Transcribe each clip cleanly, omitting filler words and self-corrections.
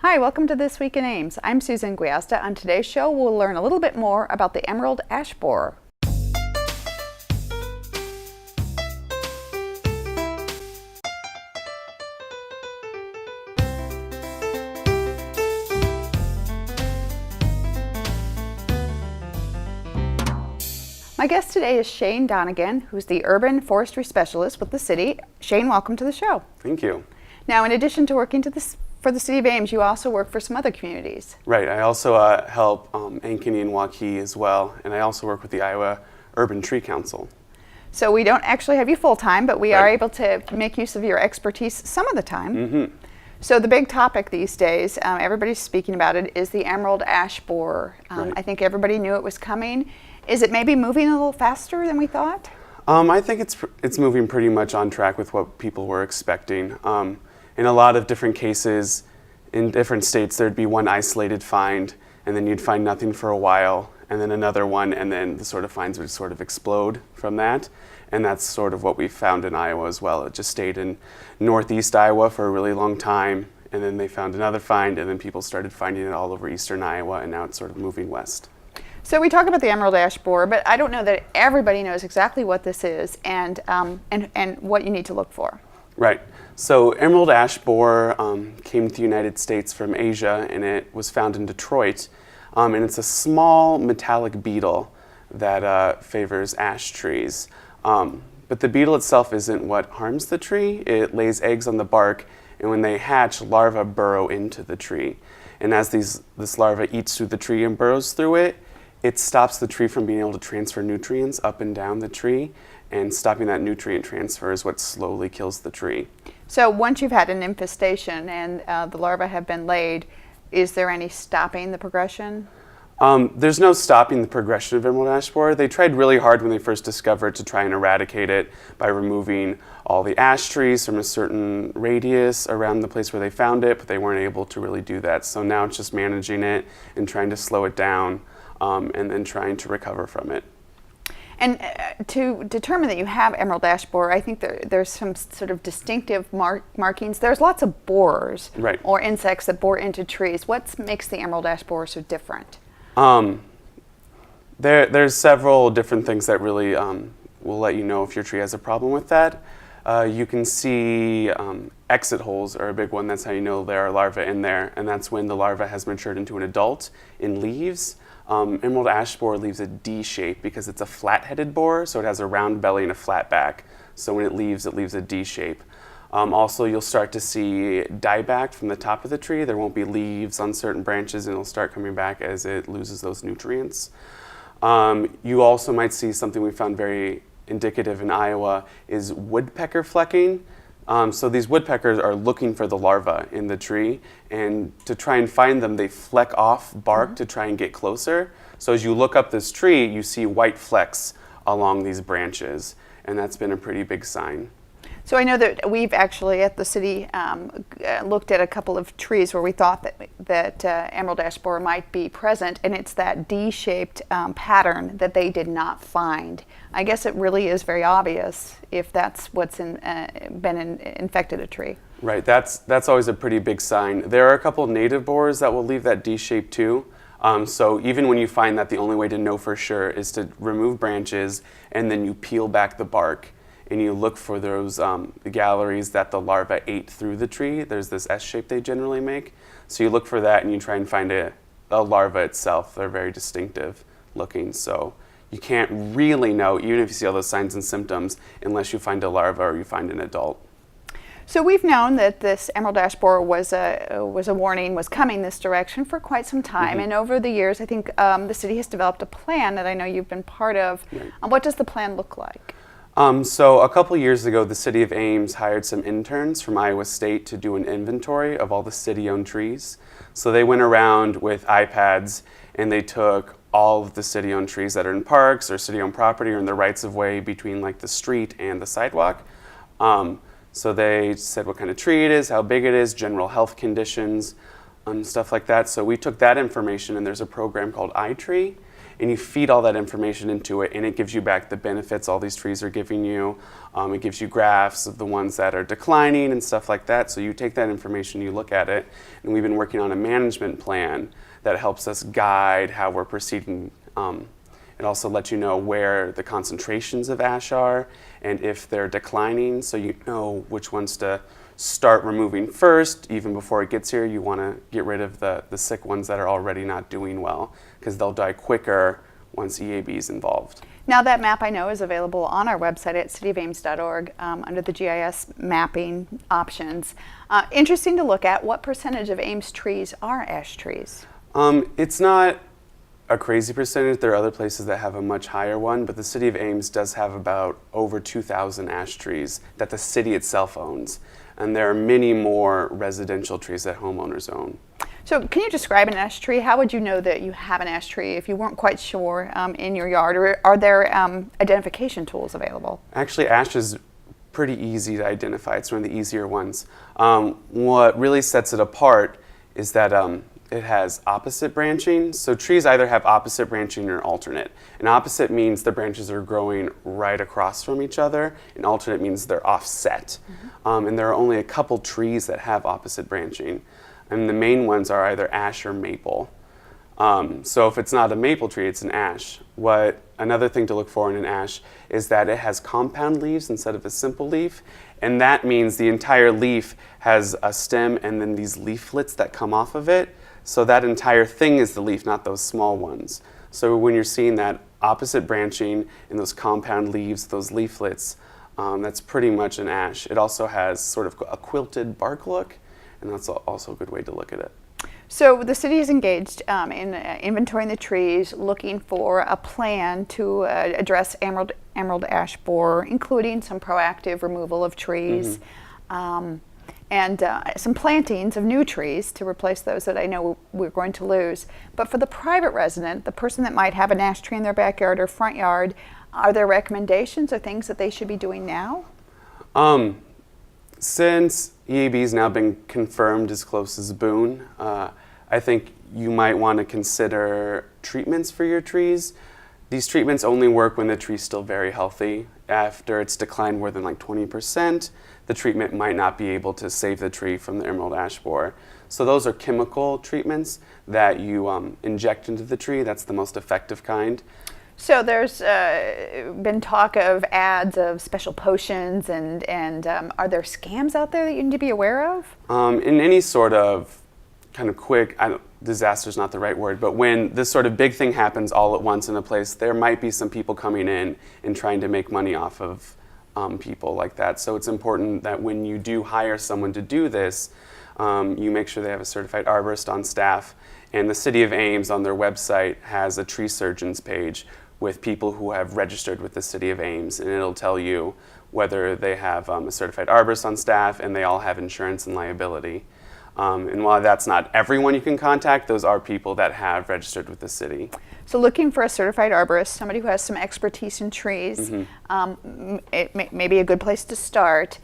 Hi, welcome to This Week in Ames. I'm Susan Guiasta. On today's show, we'll learn a little bit more about the emerald ash borer. My guest today is Shane Donegan, who's the urban forestry specialist with the city. Shane, welcome to the show. Thank you. Now, in addition to working for the city of Ames, you also work for some other communities. Right. I also help Ankeny and Waukee as well, and I also work with the Iowa Urban Tree Council. So we don't actually have you full-time, but we are Right. able to make use of your expertise some of the time. Mm-hmm. So the big topic these days, everybody's speaking about it, is the emerald ash borer. Right. I think everybody knew it was coming. Is it maybe moving a little faster than we thought? I think it's moving pretty much on track with what people were expecting. In a lot of different cases, in different states, there'd be one isolated find, and then you'd find nothing for a while, and then another one, and then the sort of finds would sort of explode from that. And that's sort of what we found in Iowa as well. It just stayed in northeast Iowa for a really long time, and then they found another find, and then people started finding it all over eastern Iowa, and now it's sort of moving west. So we talk about the emerald ash borer, but I don't know that everybody knows exactly what this is and what you need to look for. Right. So emerald ash borer came to the United States from Asia, and it was found in Detroit. And it's a small metallic beetle that favors ash trees. But the beetle itself isn't what harms the tree. It lays eggs on the bark, and when they hatch, larvae burrow into the tree. And as this larva eats through the tree and burrows through it, it stops the tree from being able to transfer nutrients up and down the tree, and stopping that nutrient transfer is what slowly kills the tree. So once you've had an infestation and the larvae have been laid, is there any stopping the progression? There's no stopping the progression of emerald ash borer. They tried really hard when they first discovered to try and eradicate it by removing all the ash trees from a certain radius around the place where they found it, but they weren't able to really do that. So now it's just managing it and trying to slow it down, and then trying to recover from it. And to determine that you have emerald ash borer, I think there's some sort of distinctive markings. There's lots of borers, Right. or insects that bore into trees. What makes the emerald ash borer so different? There's several different things that really will let you know if your tree has a problem with that. You can see exit holes are a big one. That's how you know there are larvae in there, and that's when the larva has matured into an adult in leaves. Emerald ash borer leaves a D shape because it's a flat-headed borer, so it has a round belly and a flat back. So when it leaves a D shape. Also, you'll start to see dieback from the top of the tree. There won't be leaves on certain branches, and it'll start coming back as it loses those nutrients. You also might see something we found very indicative in Iowa is woodpecker flecking. So these woodpeckers are looking for the larvae in the tree, and to try and find them, they fleck off bark to try and get closer. So as you look up this tree, you see white flecks along these branches, and that's been a pretty big sign. So I know that we've actually at the city looked at a couple of trees where we thought that emerald ash borer might be present, and it's that D-shaped pattern that they did not find. I guess it really is very obvious if that's what's infected a tree. Right, that's always a pretty big sign. There are a couple native borers that will leave that D shape too. So even when you find that, the only way to know for sure is to remove branches, and then you peel back the bark, and you look for those galleries that the larva ate through the tree. There's this S shape they generally make. So you look for that, and you try and find a larva itself. They're very distinctive looking. So you can't really know, even if you see all those signs and symptoms, unless you find a larva or you find an adult. So we've known that this emerald ash borer was a warning, was coming this direction for quite some time. And over the years, I think the city has developed a plan that I know you've been part of. Right. What does the plan look like? So a couple years ago, the city of Ames hired some interns from Iowa State to do an inventory of all the city-owned trees. So they went around with iPads, and they took all of the city-owned trees that are in parks or city-owned property or in the rights-of-way between like the street and the sidewalk. So they said what kind of tree it is, how big it is, general health conditions, stuff like that. So we took that information, and there's a program called iTree, and you feed all that information into it, and it gives you back the benefits all these trees are giving you. It gives you graphs of the ones that are declining and stuff like that. So you take that information, you look at it, and we've been working on a management plan that helps us guide how we're proceeding. It also lets you know where the concentrations of ash are and if they're declining, so you know which ones to start removing first. Even before it gets here, you want to get rid of the sick ones that are already not doing well, because they'll die quicker once EAB is involved. Now that map I know is available on our website at cityofames.org under the GIS mapping options. Interesting to look at. What percentage of Ames trees are ash trees? It's not a crazy percentage. There are other places that have a much higher one, but the city of Ames does have about over 2,000 ash trees that the city itself owns. And there are many more residential trees that homeowners own. So can you describe an ash tree? How would you know that you have an ash tree if you weren't quite sure in your yard? Or are there identification tools available? Actually, ash is pretty easy to identify. It's one of the easier ones. What really sets it apart is that it has opposite branching. So trees either have opposite branching or alternate. And opposite means the branches are growing right across from each other, and alternate means they're offset. And there are only a couple trees that have opposite branching. And the main ones are either ash or maple. So if it's not a maple tree, it's an ash. Another thing to look for in an ash is that it has compound leaves instead of a simple leaf. And that means the entire leaf has a stem and then these leaflets that come off of it. So that entire thing is the leaf, not those small ones. So when you're seeing that opposite branching and those compound leaves, those leaflets, that's pretty much an ash. It also has sort of a quilted bark look, and that's also a good way to look at it. So the city is engaged in inventorying the trees, looking for a plan to address emerald ash borer, including some proactive removal of trees. And some plantings of new trees to replace those that I know we're going to lose. But for the private resident, the person that might have an ash tree in their backyard or front yard, are there recommendations or things that they should be doing now? Since EAB has now been confirmed as close as Boone, I think you might want to consider treatments for your trees. These treatments only work when the tree's still very healthy. After it's declined more than like 20%, the treatment might not be able to save the tree from the emerald ash borer. So those are chemical treatments that you inject into the tree. That's the most effective kind. So there's been talk of ads of special potions, and are there scams out there that you need to be aware of? In any sort of kind of quick, disaster is not the right word, but when this sort of big thing happens all at once in a place, there might be some people coming in and trying to make money off of people like that. So it's important that when you do hire someone to do this, you make sure they have a certified arborist on staff. And the City of Ames on their website has a tree surgeons page with people who have registered with the City of Ames, and it'll tell you whether they have a certified arborist on staff and they all have insurance and liability. And while that's not everyone you can contact, those are people that have registered with the city. So looking for a certified arborist, somebody who has some expertise in trees, it may be a good place to start.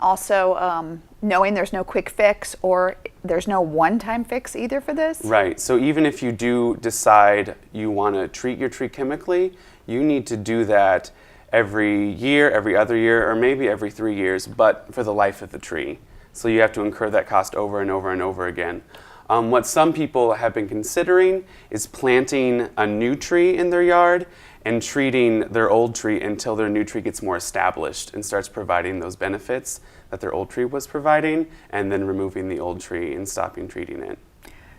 Also, knowing there's no quick fix or there's no one-time fix either for this? Right. So even if you do decide you want to treat your tree chemically, you need to do that every year, every other year, or maybe every 3 years, but for the life of the tree. So you have to incur that cost over and over and over again. What some people have been considering is planting a new tree in their yard and treating their old tree until their new tree gets more established and starts providing those benefits that their old tree was providing, and then removing the old tree and stopping treating it.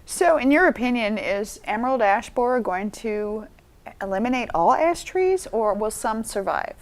So in your opinion, is emerald ash borer going to eliminate all ash trees, or will some survive?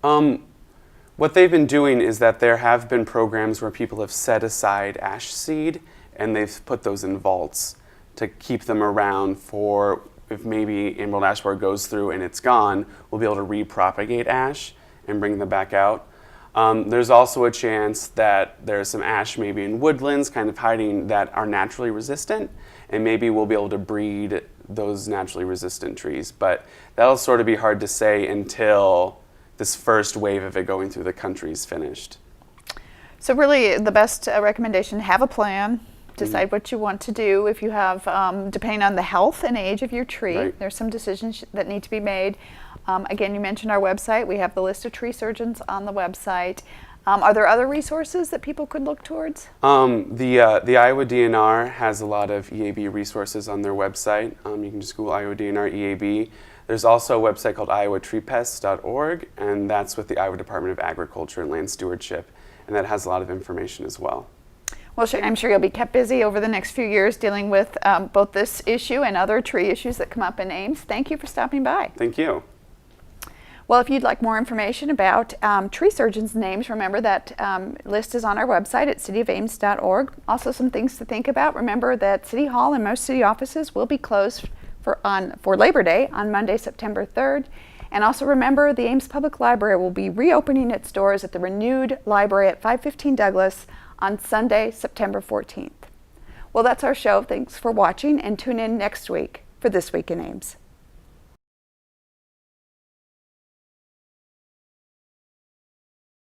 What they've been doing is that there have been programs where people have set aside ash seed and they've put those in vaults to keep them around for, if maybe emerald ash borer goes through and it's gone, we'll be able to repropagate ash and bring them back out. There's also a chance that there's some ash maybe in woodlands kind of hiding that are naturally resistant, and maybe we'll be able to breed those naturally resistant trees. But that'll sort of be hard to say until this first wave of it going through the country is finished. So really the best recommendation, have a plan, decide what you want to do. If you have, depending on the health and age of your tree, Right. there's some decisions that need to be made. Again, you mentioned our website. We have the list of tree surgeons on the website. Are there other resources that people could look towards? The Iowa DNR has a lot of EAB resources on their website. You can just Google Iowa DNR EAB. There's also a website called iowatreepests.org, and that's with the Iowa Department of Agriculture and Land Stewardship, and that has a lot of information as well. Well, I'm sure you'll be kept busy over the next few years dealing with both this issue and other tree issues that come up in Ames. Thank you for stopping by. Thank you. Well, if you'd like more information about tree surgeons' names, remember that list is on our website at cityofames.org. Also, some things to think about. Remember that City Hall and most city offices will be closed for Labor Day on Monday, September 3rd. And also remember, the Ames Public Library will be reopening its doors at the renewed library at 515 Douglas on Sunday, September 14th. Well, that's our show. Thanks for watching, and tune in next week for This Week in Ames.